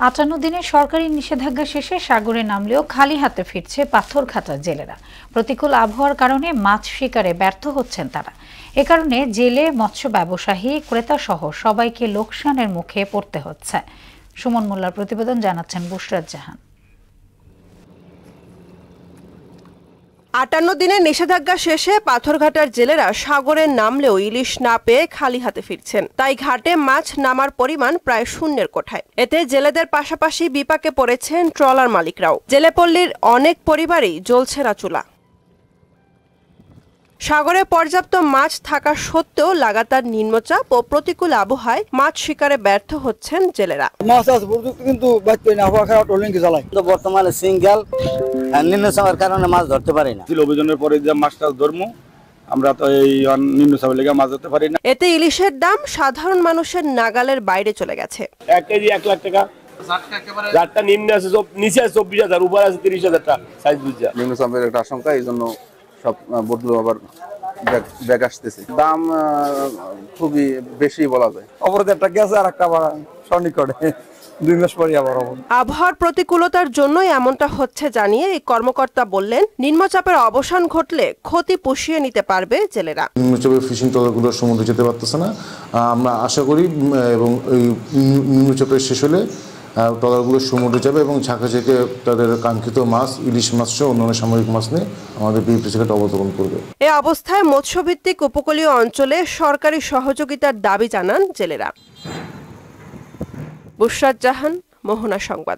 58 দিনের সরকারি নিষেধাজ্ঞা শেষে সাগরে নামলেও খালি হাতে ফিরছে পাথরঘাটার জেলেরা। প্রতিকূল আবহাওয়ার কারণে মাছ শিকারে ব্যর্থ হচ্ছেন তারা। এ কারণে জেলে, মৎস্য ব্যবসায়ী, ক্রেতা সহ সবাইকে লোকসানের মুখে পড়তে হচ্ছে। সুমন মোল্লার প্রতিবেদন, জানাচ্ছেন বুশরাত জাহান। 58 দিনের নিষেধাজ্ঞা শেষে পাথরঘাটার জেলেরা সাগরে নামলেও ইলিশ না পেয়ে খালি হাতে ফিরছেন। তাই ঘাটে মাছ নামার পরিমাণ প্রায় শূন্যের কোঠায়। এতে জেলেদের পাশাপাশি বিপাকে পড়েছেন ট্রলার মালিকরাও। জেলেপল্লীর অনেক পরিবারই জ্বলছে না চুলা। সাগরে পর্যাপ্ত মাছ থাকা সত্ত্বেও লাগাতার নিম্নচাপ ও প্রতিকূল আবহাওয়ায় মাছ শিকারে ব্যর্থ হচ্ছেন জেলেরা। মাছ আছে কিন্তু বর্তমানে সিঙ্গেল নিম্নচাপের কারণে মাছ ধরতে পারি না। অভিযানের পরে যে মাছটা ধরবো, আমরা তো এই নিম্নচাপের লেগে মাছ ধরতে পারি না। এতে ইলিশের দাম সাধারণ মানুষের নাগালের বাইরে চলে গেছে। 1 কেজি 1 লাখ টাকা, যারটা নিম্নে আছে নিচে আছে 24,000, উপরে আছে 30,000 টাকা সাইজ বুঝা। নিম্নচাপের একটা আশঙ্কা, এই জন্য সব বদলু আবার ব্যাগ আসতেছে। দাম খুবই বেশি বলা যায়। অপরাধ একটা গেছে আর একটা আবার সন্নিকটে 2 মাস পরে আবার আবহাওয়ার প্রতিকূলতার জন্যই এমনটা হচ্ছে জানিয়ে এই কর্মকর্তা বললেন, নিম্নচাপের অবসান ঘটলে ক্ষতি পুষিয়ে নিতে পারবে জেলেরা। নিম্নচাপের ফিশিং ট্রলারগুলো সমুদ্রে যেতে পারতেছে না। আমরা আশা করি এবং এই নিম্নচাপের শেষ হলে ট্রলারগুলো সমুদ্রে যাবে এবং ঝাঁকা ঝেঁকে তাদের কাঙ্ক্ষিত মাছ, ইলিশ মাছ সহ অন্যান্য সামুদ্রিক মাছ নিয়ে আমাদের বিএফটিসি ঘাটে অবতরণ করবে। এই অবস্থায় মৎস্যভিত্তিক উপকূলীয় অঞ্চলে সরকারি সহযোগিতার দাবি জানান জেলেরা। বুশরাত জাহান, মোহনা সংবাদ।